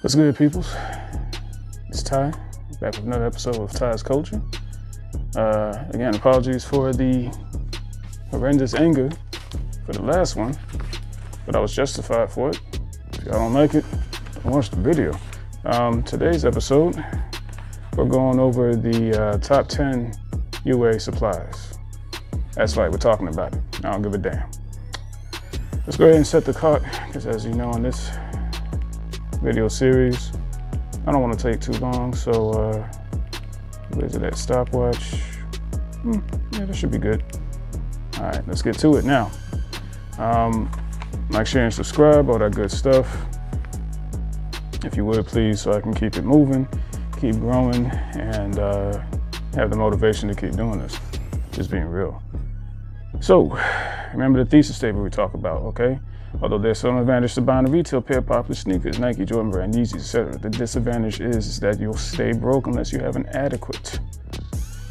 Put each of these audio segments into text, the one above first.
What's good, peoples? It's Ty, back with another episode of Ty's Culture. Again, apologies for the horrendous anger for the last one, but I was justified for it. If y'all don't like it, don't watch the video. Today's episode, we're going over the top 10 UA supplies. That's right, we're talking about it. I don't give a damn. Let's go ahead and set the clock, because as you know, in this video series, I don't want to take too long, so where's it at? Stopwatch. Yeah, that should be good. All right, let's get to it now. Like, share, and subscribe, all that good stuff. If you would, please, so I can keep it moving, keep growing, and have the motivation to keep doing this. Just being real. So, remember the thesis statement we talk about, okay? Although there's some advantage to buying a retail pair of popular sneakers, Nike, Jordan Brand, Yeezys, etc., the disadvantage is that you'll stay broke unless you have an adequate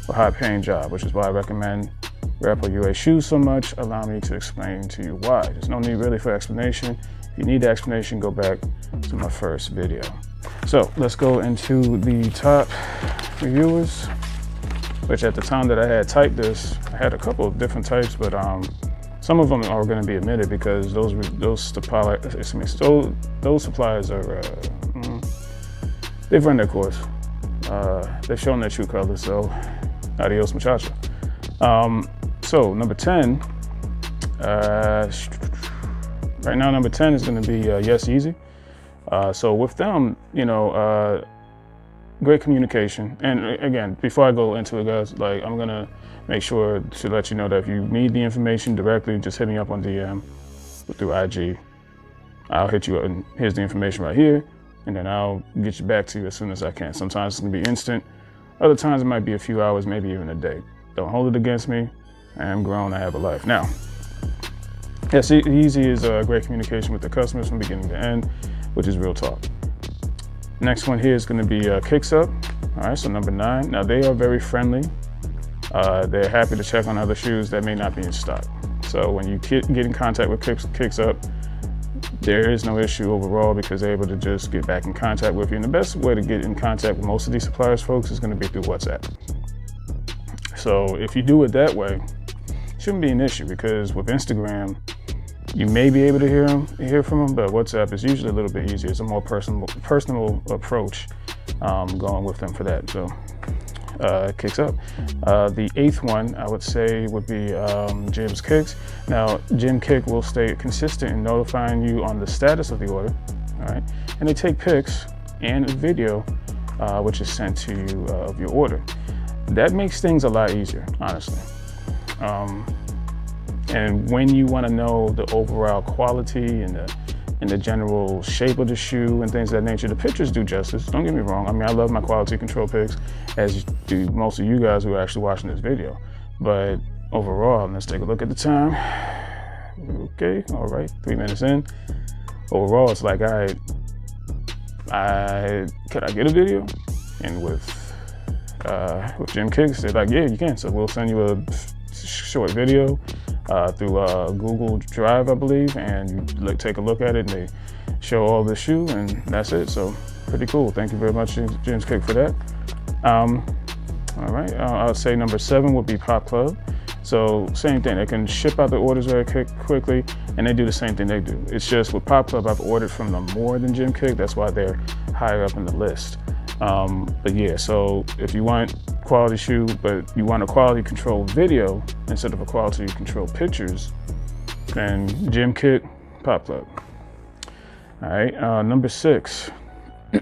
or high-paying job, which is why I recommend Rep or UA shoes so much. Allow me to explain to you why. There's no need really for explanation. If you need the explanation, go back to my first video. So let's go into the top reviewers, which at the time that I had typed this, I had a couple of different types, but some of them are going to be omitted because those suppliers are they've run their course. They've shown their true colors. So adios muchacho. So number 10, right now number 10 is going to be Yes Easy. So with them, you know, great communication. And again, before I go into it, guys, like, I'm gonna make sure to let you know that if you need the information directly, just hit me up on DM through IG. I'll hit you up and here's the information right here, and then I'll get you back to you as soon as I can. Sometimes it's gonna be instant. Other times it might be a few hours, maybe even a day. Don't hold it against me. I am grown, I have a life. Now, yes, Easy is great communication with the customers from beginning to end, which is real talk. Next one here is going to be Kicks Up. All right, so number 9. Now, they are very friendly. They're happy to check on other shoes that may not be in stock. So when you get in contact with Kicks Up, there is no issue overall because they're able to just get back in contact with you. And the best way to get in contact with most of these suppliers, folks, is going to be through WhatsApp. So if you do it that way, it shouldn't be an issue because with Instagram, you may be able to hear from them, but WhatsApp is usually a little bit easier. It's a more personal approach going with them for that. So Kicks Up. The 8th one I would say would be Jim's Kicks. Now, Jim Kick will stay consistent in notifying you on the status of the order. All right, and they take pics and a video, which is sent to you of your order. That makes things a lot easier, honestly. And when you want to know the overall quality and the general shape of the shoe and things of that nature, the pictures do justice. Don't get me wrong. I mean, I love my quality control pics, as do most of you guys who are actually watching this video. But overall, let's take a look at the time. Okay, all right, 3 minutes in. Overall, it's like, all right, could I get a video? And with Jim Kicks, they're like, yeah, you can. So we'll send you a short video through Google Drive, I believe, and you take a look at it, and they show all the shoe, and that's it. So pretty cool. Thank you very much, Jim's Kick, for that. All right, I would say number 7 would be Pop Club. So same thing, they can ship out the orders very quickly, and they do the same thing they do. It's just with Pop Club, I've ordered from them more than Jim Kick. That's why they're higher up in the list. But yeah, so if you want quality shoe, but you want a quality control video instead of a quality control pictures, then Jim Kick, Pop Club. All right, number 6.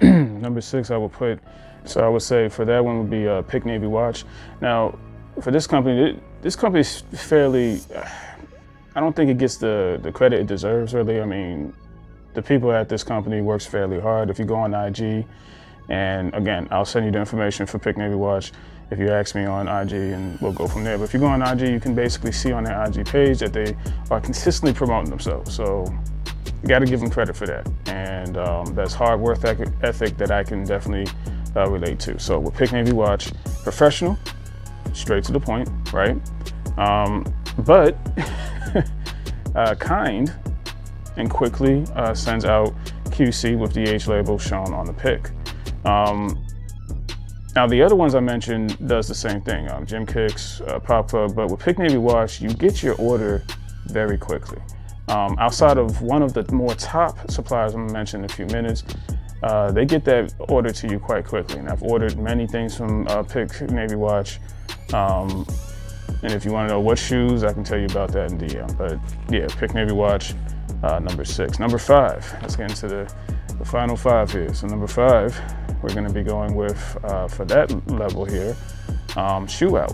Number 6 I would say for that one would be Pick Navy Watch. Now, for this company is fairly, I don't think it gets the credit it deserves, really. I mean, the people at this company works fairly hard. If you go on IG, and again, I'll send you the information for Pick Navy Watch if you ask me on IG, and we'll go from there. But if you go on IG, you can basically see on their IG page that they are consistently promoting themselves. So you got to give them credit for that. And that's hard work ethic that I can definitely relate to. So with Pick Navy Watch, professional, straight to the point, right? But kind and quickly sends out QC with the H label shown on the pick. Now the other ones I mentioned does the same thing, Gym Kicks, Pop Club, but with Pick Navy Wash, you get your order very quickly. Outside of one of the more top suppliers I'm gonna mention in a few minutes, they get that order to you quite quickly. And I've ordered many things from Pick Navy Wash. And if you wanna know what shoes, I can tell you about that in DM. But yeah, Pick Navy Watch, number 6. Number 5, let's get into the final 5 here. So number 5, we're gonna be going with, for that level here, Shoe Out.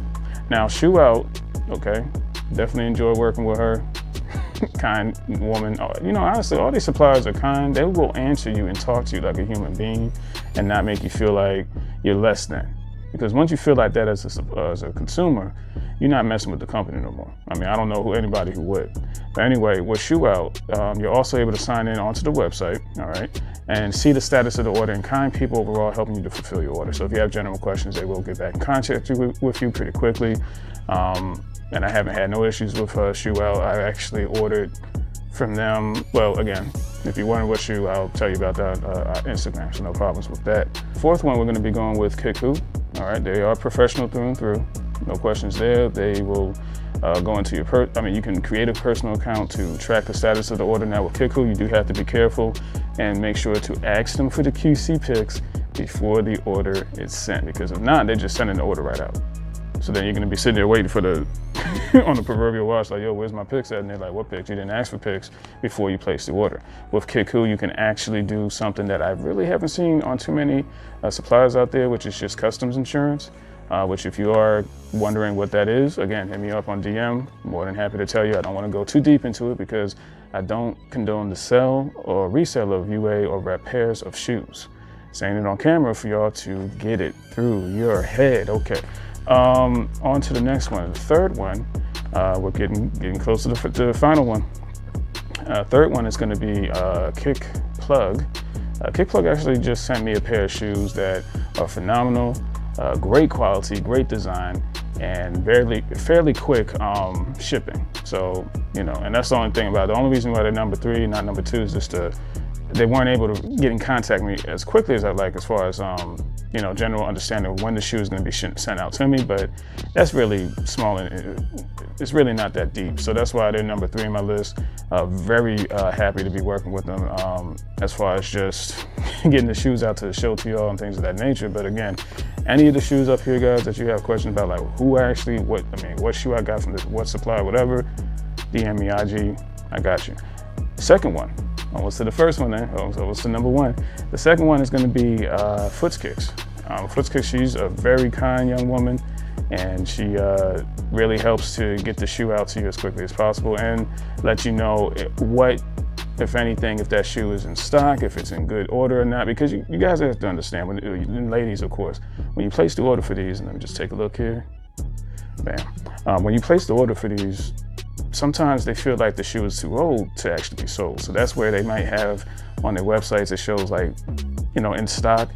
Now Shoe Out, okay, definitely enjoy working with her. Kind woman. You know, honestly, all these suppliers are kind. They will answer you and talk to you like a human being and not make you feel like you're less than. Because once you feel like that as a consumer, you're not messing with the company no more. I mean, I don't know anybody who would. But anyway, with Shoe Out, you're also able to sign in onto the website, all right, and see the status of the order, and kind people overall helping you to fulfill your order. So if you have general questions, they will get back in contact with you pretty quickly. And I haven't had no issues with Shoe Out. I actually ordered from them. Well, again, if you wonder what shoe, I'll tell you about that on Instagram, so no problems with that. 4th one, we're gonna be going with Kiku. All right, they are professional through and through. No questions there. They will go into your, you can create a personal account to track the status of the order. Now with Kiku, you do have to be careful and make sure to ask them for the QC pics before the order is sent, because if not, they're just sending the order right out. So then you're gonna be sitting there waiting for the, on the proverbial watch, like, yo, where's my pics at? And they're like, what pics? You didn't ask for pics before you place the order. With Kiku, you can actually do something that I really haven't seen on too many suppliers out there, which is just customs insurance, which if you are wondering what that is, again, hit me up on DM. More than happy to tell you. I don't wanna go too deep into it because I don't condone the sale or resale of UA or repairs of shoes. Saying it on camera for y'all to get it through your head, okay. On to the next one, the 3rd one. We're getting close to the final one. 3rd one is going to be Kick Plug. Kick Plug actually just sent me a pair of shoes that are phenomenal, great quality, great design, and fairly quick shipping. So, you know, and that's the only thing about it. The only reason why they're number 3, not number 2, is just they weren't able to get in contact with me as quickly as I'd like, as far as you know, general understanding of when the shoe is going to be sent out to me, but that's really small and it's really not that deep. So that's why they're number 3 on my list. Very happy to be working with them as far as just getting the shoes out to show to y'all and things of that nature. But again, any of the shoes up here, guys, that you have questions about, like who actually, what shoe I got from what supplier, whatever, DM me IG, I got you. 2nd one. Almost to the first one there, almost to number 1. The 2nd one is gonna be Foots Kicks. Foots Kicks, she's a very kind young woman, and she really helps to get the shoe out to you as quickly as possible and let you know what, if anything, if that shoe is in stock, if it's in good order or not, because you guys have to understand, and ladies, of course, when you place the order for these, and let me just take a look here, bam. When you place the order for these, sometimes they feel like the shoe is too old to actually be sold. So that's where they might have on their websites, it shows like, you know, in stock,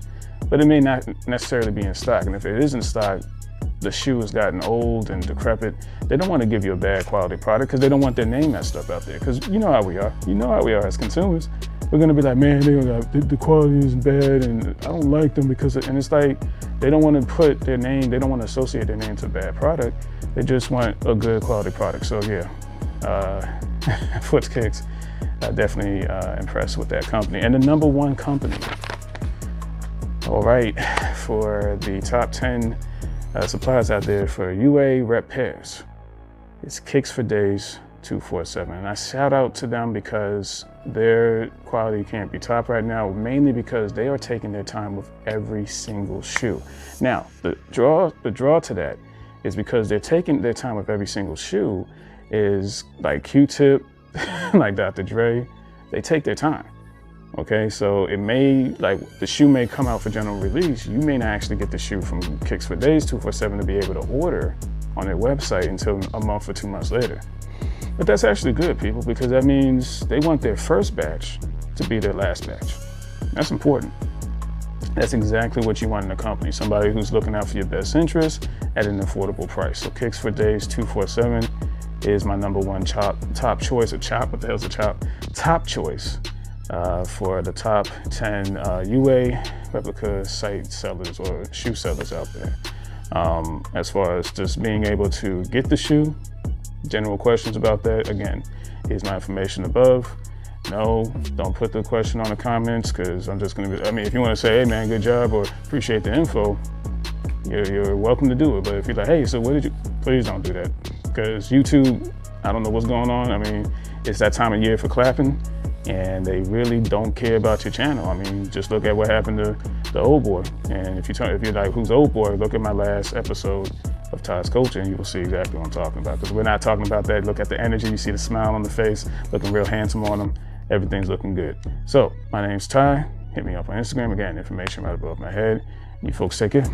but it may not necessarily be in stock. And if it is in stock, the shoe has gotten old and decrepit. They don't want to give you a bad quality product because they don't want their name messed up out there. Because you know how we are. You know how we are as consumers. We're gonna be like, man, the quality is bad and I don't like them because, and it's like, they don't want to put their name, they don't want to associate their name to a bad product. They just want a good quality product. So yeah, Foots Kicks, definitely impressed with that company. And the number 1 company, all right, for the top 10 suppliers out there for UA rep pairs, it's Kicks for Days 247. And I shout out to them because their quality can't be topped right now, mainly because they are taking their time with every single shoe. Now, the draw to that is because they're taking their time with every single shoe is like Q-Tip, like Dr. Dre, they take their time. Okay, so it may, like the shoe may come out for general release. You may not actually get the shoe from Kicks for Days 247 to be able to order on their website until a month or 2 months later. But that's actually good, people, because that means they want their first batch to be their last batch. That's important. That's exactly what you want in a company, somebody who's looking out for your best interest at an affordable price. So Kicks for Days 247 is my number 1 top choice, or chop, what the hell's a chop? Top choice for the top 10 UA replica site sellers or shoe sellers out there. As far as just being able to get the shoe, general questions about that, again, here's my information above. No, don't put the question on the comments, because I'm just gonna be, I mean, if you wanna say, hey man, good job, or appreciate the info, you're welcome to do it. But if you're like, hey, so what did you, please don't do that. Because YouTube, I don't know what's going on. I mean, it's that time of year for clapping, and they really don't care about your channel. I mean, just look at what happened to the old boy. And if you're like, who's old boy? Look at my last episode of Ty's Culture, and you will see exactly what I'm talking about. Because we're not talking about that. Look at the energy. You see the smile on the face, looking real handsome on him. Everything's looking good. So my name's Ty. Hit me up on Instagram. Again, information right above my head. You folks take care.